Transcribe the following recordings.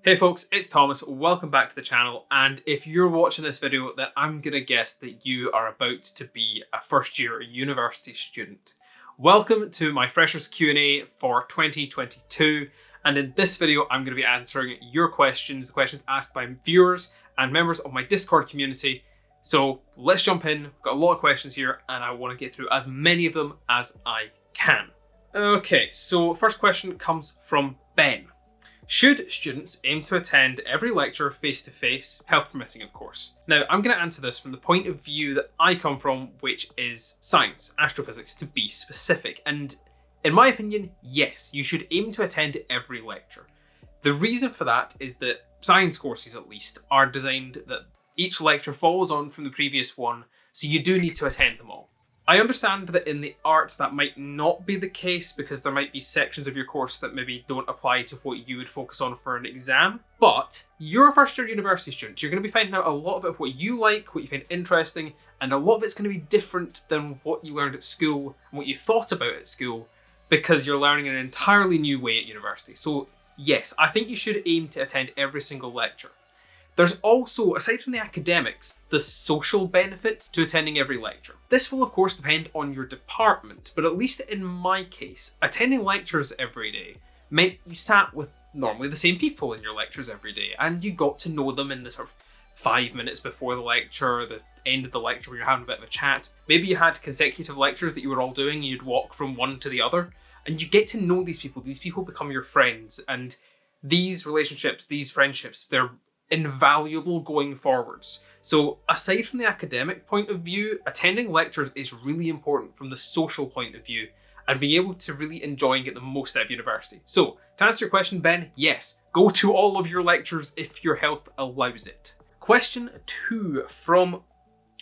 Hey folks, it's Thomas, welcome back to the channel, and if you're watching this video then I'm gonna guess that you are about to be a first year university student. Welcome to my Freshers Q&A for 2022, and in this video I'm going to be answering your questions, the questions asked by viewers and members of my Discord community. So let's jump in. We've got a lot of questions here and I want to get through as many of them as I can. Okay, so first question comes from Ben. Should students aim to attend every lecture face-to-face, health permitting of course? Now I'm going to answer this from the point of view that I come from, which is science, astrophysics to be specific, and in my opinion, yes, you should aim to attend every lecture. The reason for that is that science courses at least are designed that each lecture follows on from the previous one, so you do need to attend them all. I understand that in the arts that might not be the case because there might be sections of your course that maybe don't apply to what you would focus on for an exam, but you're a first year university student. You're going to be finding out a lot about what you like, what you find interesting, and a lot of it's going to be different than what you learned at school and what you thought about at school because you're learning in an entirely new way at university. So yes, I think you should aim to attend every single lecture. There's also, aside from the academics, the social benefits to attending every lecture. This will of course depend on your department, but at least in my case, attending lectures every day meant you sat with normally the same people in your lectures every day, and you got to know them in the sort of 5 minutes before the lecture, the end of the lecture when you're having a bit of a chat. Maybe you had consecutive lectures that you were all doing, and you'd walk from one to the other, and you get to know these people become your friends, and these relationships, these friendships, they're invaluable going forwards. So aside from the academic point of view, attending lectures is really important from the social point of view and being able to really enjoy and get the most out of university. So to answer your question, Ben, yes, go to all of your lectures if your health allows it. Question 2 from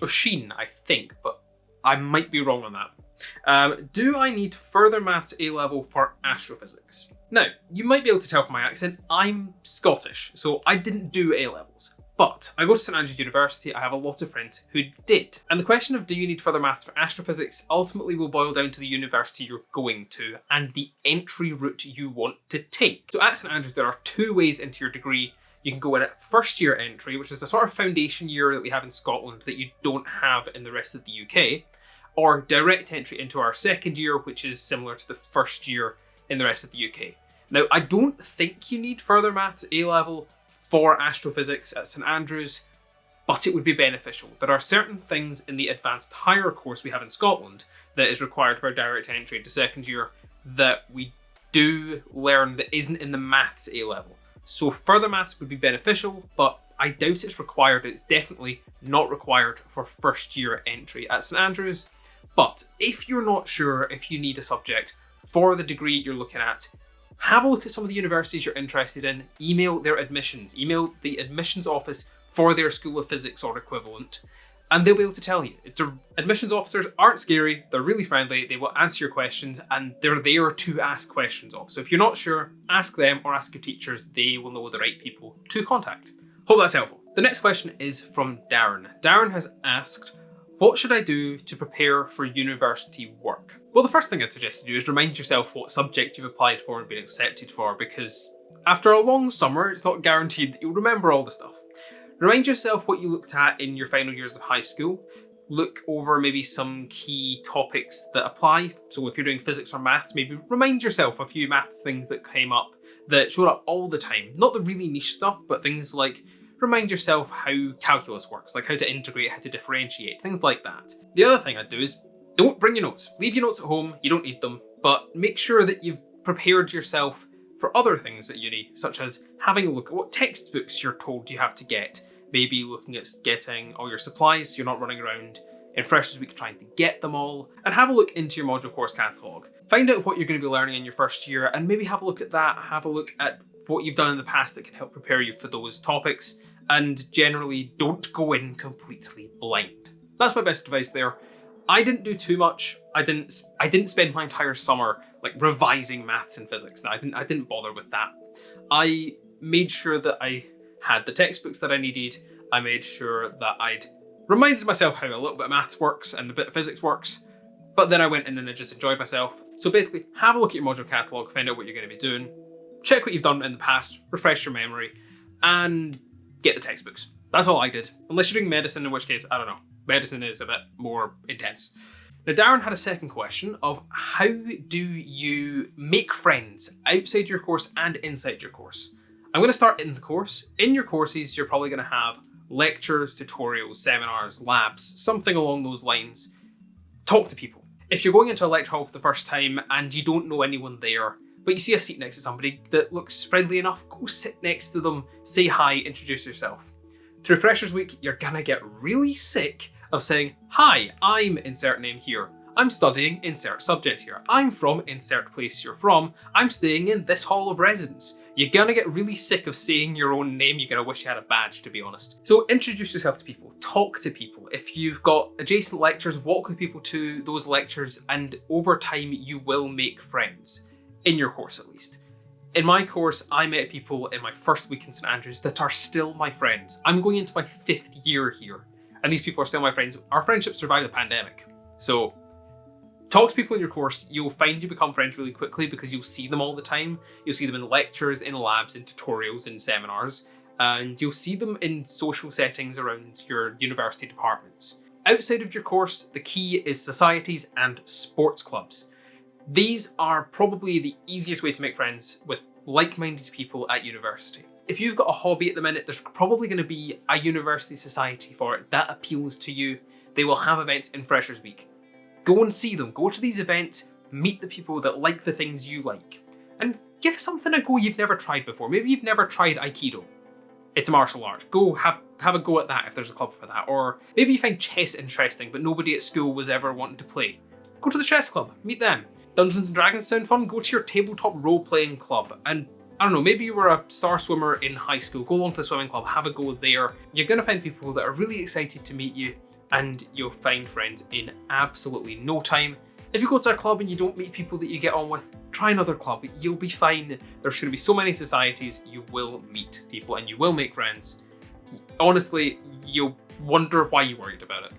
Oshin, I think, but I might be wrong on that. Do I need further maths A-level for astrophysics? Now, you might be able to tell from my accent, I'm Scottish, so I didn't do A-levels. But I go to St Andrews University, I have a lot of friends who did. And the question of do you need further maths for astrophysics ultimately will boil down to the university you're going to and the entry route you want to take. So at St Andrews, there are 2 ways into your degree. You can go in at first year entry, which is a sort of foundation year that we have in Scotland that you don't have in the rest of the UK, or direct entry into our second year, which is similar to the first year in the rest of the UK. Now, I don't think you need further maths A-level for astrophysics at St Andrews, but it would be beneficial. There are certain things in the advanced higher course we have in Scotland that is required for a direct entry into second year that we do learn that isn't in the maths A-level. So further maths would be beneficial, but I doubt it's required. It's definitely not required for first year entry at St Andrews. But if you're not sure if you need a subject for the degree you're looking at, have a look at some of the universities you're interested in, email their admissions, email the admissions office for their School of Physics or equivalent, and they'll be able to tell you. Admissions officers aren't scary, they're really friendly, they will answer your questions, and they're there to ask questions of. So if you're not sure, ask them or ask your teachers, they will know the right people to contact. Hope that's helpful. The next question is from Darren. Darren has asked, what should I do to prepare for university work? Well, the first thing I'd suggest you do is remind yourself what subject you've applied for and been accepted for, because after a long summer, it's not guaranteed that you'll remember all the stuff. Remind yourself what you looked at in your final years of high school. Look over maybe some key topics that apply. So if you're doing physics or maths, maybe remind yourself a few maths things that came up that showed up all the time. Not the really niche stuff, but things like remind yourself how calculus works, like how to integrate, how to differentiate, things like that. The other thing I'd do is don't bring your notes. Leave your notes at home, you don't need them, but make sure that you've prepared yourself for other things at uni, such as having a look at what textbooks you're told you have to get, maybe looking at getting all your supplies so you're not running around in Freshers Week trying to get them all, and have a look into your module course catalogue. Find out what you're going to be learning in your first year and maybe have a look at that, have a look at what you've done in the past that can help prepare you for those topics, and generally don't go in completely blind. That's my best advice there. I didn't do too much. I didn't spend my entire summer like revising maths and physics. No, I didn't bother with that. I made sure that I had the textbooks that I needed. I made sure that I'd reminded myself how a little bit of maths works and a bit of physics works, but then I went in and I just enjoyed myself. So basically, have a look at your module catalogue, find out what you're going to be doing, check what you've done in the past, refresh your memory, and get the textbooks. That's all I did. Unless you're doing medicine, in which case, I don't know. Medicine is a bit more intense. Now, Darren had a second question of how do you make friends outside your course and inside your course? I'm going to start in the course. In your courses, you're probably going to have lectures, tutorials, seminars, labs, something along those lines. Talk to people. If you're going into a lecture hall for the first time and you don't know anyone there, but you see a seat next to somebody that looks friendly enough, go sit next to them, say hi, introduce yourself. Through Freshers Week, you're going to get really sick of saying, hi, I'm insert name here. I'm studying insert subject here. I'm from insert place you're from. I'm staying in this hall of residence. You're gonna get really sick of saying your own name. You're gonna wish you had a badge, to be honest. So introduce yourself to people, talk to people. If you've got adjacent lectures, walk with people to those lectures, and over time you will make friends, in your course at least. In my course, I met people in my first week in St Andrews that are still my friends. I'm going into my 5th year here, and these people are still my friends. Our friendship survived the pandemic. So talk to people in your course. You'll find you become friends really quickly because you'll see them all the time. You'll see them in lectures, in labs, in tutorials, in seminars, and you'll see them in social settings around your university departments. Outside of your course, the key is societies and sports clubs. These are probably the easiest way to make friends with like-minded people at university. If you've got a hobby at the minute, there's probably going to be a university society for it that appeals to you. They will have events in Freshers Week. Go and see them. Go to these events, meet the people that like the things you like, and give something a go you've never tried before. Maybe you've never tried Aikido. It's a martial art. Go have a go at that if there's a club for that. Or maybe you find chess interesting, but nobody at school was ever wanting to play. Go to the chess club, meet them. Dungeons and Dragons sound fun? Go to your tabletop role-playing club. And I don't know, maybe you were a star swimmer in high school. Go along to the swimming club, have a go there. You're going to find people that are really excited to meet you, and you'll find friends in absolutely no time. If you go to a club and you don't meet people that you get on with, try another club. You'll be fine. There's going to be so many societies. You will meet people and you will make friends. Honestly, you'll wonder why you worried about it.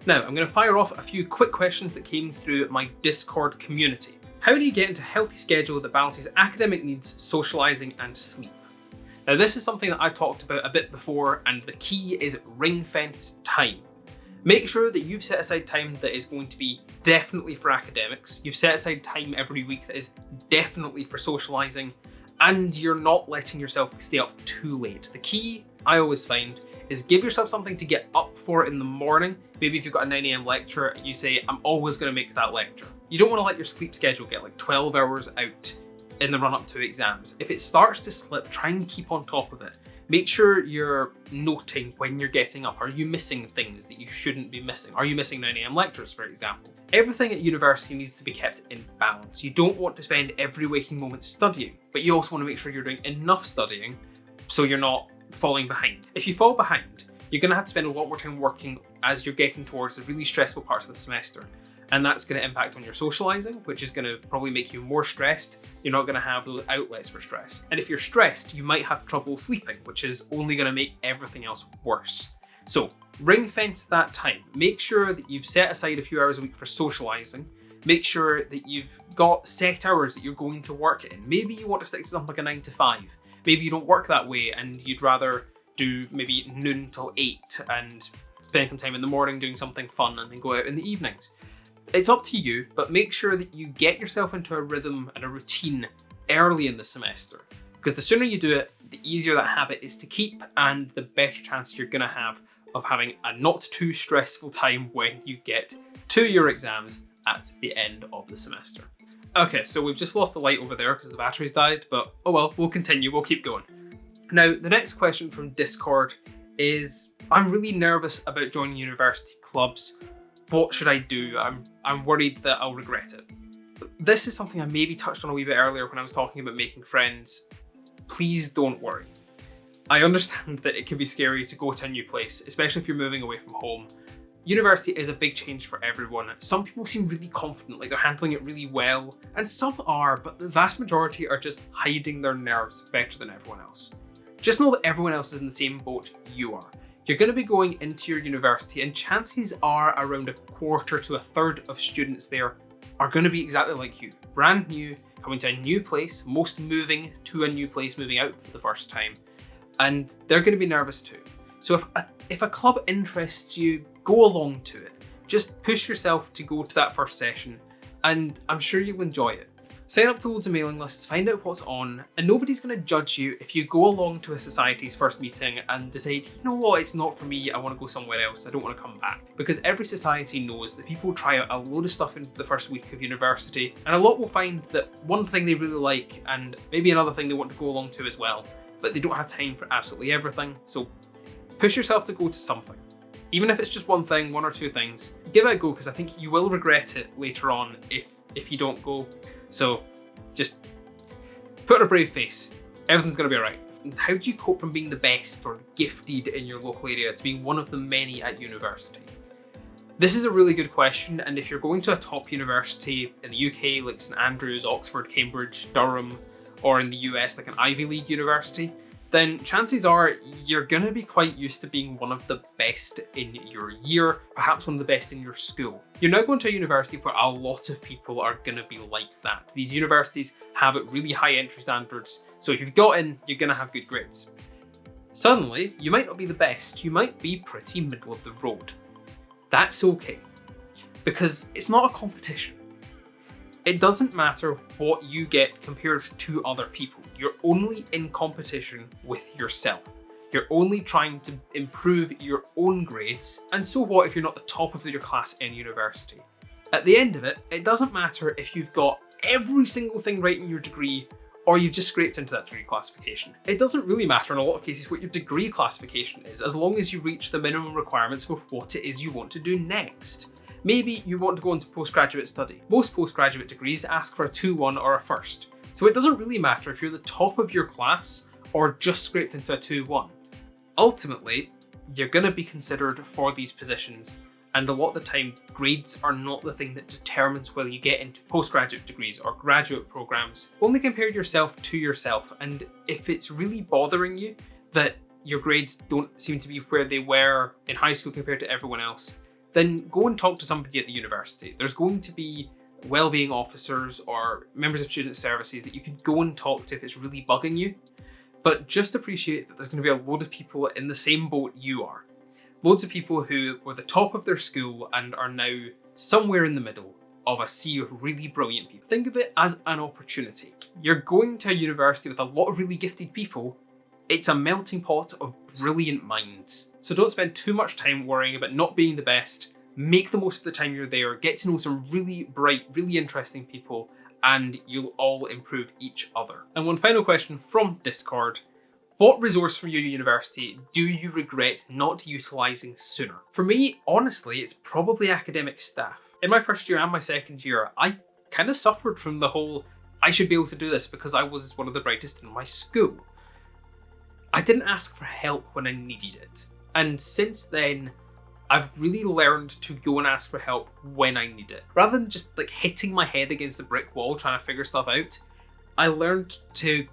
Now, I'm going to fire off a few quick questions that came through my Discord community. How do you get into a healthy schedule that balances academic needs, socialising and sleep? Now, this is something that I've talked about a bit before, and the key is ring-fence time. Make sure that you've set aside time that is going to be definitely for academics. You've set aside time every week that is definitely for socialising, and you're not letting yourself stay up too late. The key, I always find, is give yourself something to get up for in the morning. Maybe if you've got a 9 AM lecture, you say, I'm always going to make that lecture. You don't want to let your sleep schedule get like 12 hours out in the run up to exams. If it starts to slip, try and keep on top of it. Make sure you're noting when you're getting up. Are you missing things that you shouldn't be missing? Are you missing 9 AM lectures, for example? Everything at university needs to be kept in balance. You don't want to spend every waking moment studying, but you also want to make sure you're doing enough studying so you're not falling behind. If you fall behind, you're going to have to spend a lot more time working as you're getting towards the really stressful parts of the semester. And that's going to impact on your socialising, which is going to probably make you more stressed. You're not going to have those outlets for stress. And if you're stressed, you might have trouble sleeping, which is only going to make everything else worse. So ring fence that time. Make sure that you've set aside a few hours a week for socialising. Make sure that you've got set hours that you're going to work in. Maybe you want to stick to something like a 9 to 5. Maybe you don't work that way and you'd rather do maybe noon till 8 and spend some time in the morning doing something fun and then go out in the evenings. It's up to you, but make sure that you get yourself into a rhythm and a routine early in the semester. Because the sooner you do it, the easier that habit is to keep and the better chance you're going to have of having a not too stressful time when you get to your exams at the end of the semester. Okay, so we've just lost the light over there because the battery's died, but oh well, we'll continue, we'll keep going. Now, the next question from Discord is, I'm really nervous about joining university clubs. What should I do? I'm worried that I'll regret it. This is something I maybe touched on a wee bit earlier when I was talking about making friends. Please don't worry. I understand that it can be scary to go to a new place, especially if you're moving away from home. University is a big change for everyone. Some people seem really confident, like they're handling it really well, and some are, but the vast majority are just hiding their nerves better than everyone else. Just know that everyone else is in the same boat you are. You're going to be going into your university, and chances are around a quarter to a third of students there are going to be exactly like you. Brand new, coming to a new place, most moving to a new place, moving out for the first time. and they're going to be nervous too. So if a club interests you, go along to it. Just push yourself to go to that first session, and I'm sure you'll enjoy it. Sign up to loads of mailing lists, find out what's on, and nobody's going to judge you if you go along to a society's first meeting and decide, you know what, it's not for me, I want to go somewhere else, I don't want to come back. Because every society knows that people try out a load of stuff in the first week of university, and a lot will find that one thing they really like and maybe another thing they want to go along to as well, but they don't have time for absolutely everything, so push yourself to go to something. Even if it's just one thing, one or two things, give it a go, because I think you will regret it later on if you don't go. So just put on a brave face. Everything's going to be alright. How do you cope from being the best or gifted in your local area to being one of the many at university? This is a really good question, and if you're going to a top university in the UK like St Andrews, Oxford, Cambridge, Durham, or in the US like an Ivy League university, then chances are you're going to be quite used to being one of the best in your year, perhaps one of the best in your school. You're now going to a university where a lot of people are going to be like that. These universities have really high entry standards, so if you've got in, you're going to have good grades. Suddenly, you might not be the best, you might be pretty middle of the road. That's okay, because it's not a competition. It doesn't matter what you get compared to other people. You're only in competition with yourself. You're only trying to improve your own grades. And so what if you're not the top of your class in university? At the end of it, it doesn't matter if you've got every single thing right in your degree or you've just scraped into that degree classification. It doesn't really matter in a lot of cases what your degree classification is, as long as you reach the minimum requirements for what it is you want to do next. Maybe you want to go into postgraduate study. Most postgraduate degrees ask for a 2-1 or a first. So it doesn't really matter if you're the top of your class or just scraped into a 2-1. Ultimately, you're going to be considered for these positions, and a lot of the time, grades are not the thing that determines whether you get into postgraduate degrees or graduate programs. Only compare yourself to yourself, and if it's really bothering you that your grades don't seem to be where they were in high school compared to everyone else, then go and talk to somebody at the university. There's going to be wellbeing officers or members of student services that you could go and talk to if it's really bugging you. But just appreciate that there's going to be a load of people in the same boat you are. Loads of people who were the top of their school and are now somewhere in the middle of a sea of really brilliant people. Think of it as an opportunity. You're going to a university with a lot of really gifted people. It's a melting pot of brilliant minds. So don't spend too much time worrying about not being the best. Make the most of the time you're there, get to know some really bright, really interesting people, and you'll all improve each other. And one final question from Discord. What resource from your university do you regret not utilising sooner? For me, honestly, it's probably academic staff. In my first year and my second year, I kind of suffered from the whole, I should be able to do this because I was one of the brightest in my school. I didn't ask for help when I needed it. And since then, I've really learned to go and ask for help when I need it. Rather than just like hitting my head against the brick wall trying to figure stuff out, I learned to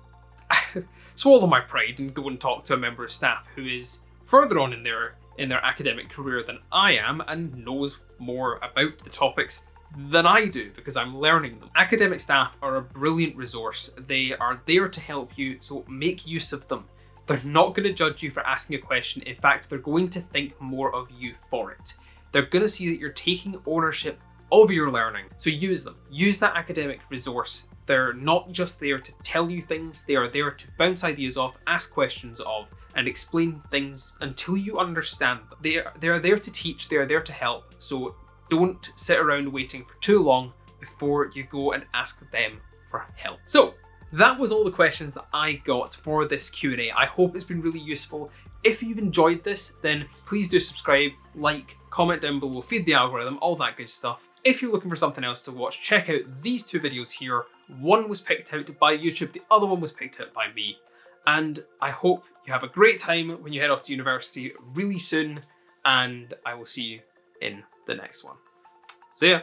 swallow my pride and go and talk to a member of staff who is further on in their academic career than I am and knows more about the topics than I do because I'm learning them. Academic staff are a brilliant resource. They are there to help you, so make use of them. They're not going to judge you for asking a question. In fact, they're going to think more of you for it. They're going to see that you're taking ownership of your learning. So use them. Use that academic resource. They're not just there to tell you things. They are there to bounce ideas off, ask questions of, and explain things until you understand them. They are there to teach. They are there to help. So don't sit around waiting for too long before you go and ask them for help. So that was all the questions that I got for this Q&A. I hope it's been really useful. If you've enjoyed this, then please do subscribe, like, comment down below, feed the algorithm, all that good stuff. If you're looking for something else to watch, check out these two videos here. One was picked out by YouTube, the other one was picked out by me. And I hope you have a great time when you head off to university really soon, and I will see you in the next one. See ya.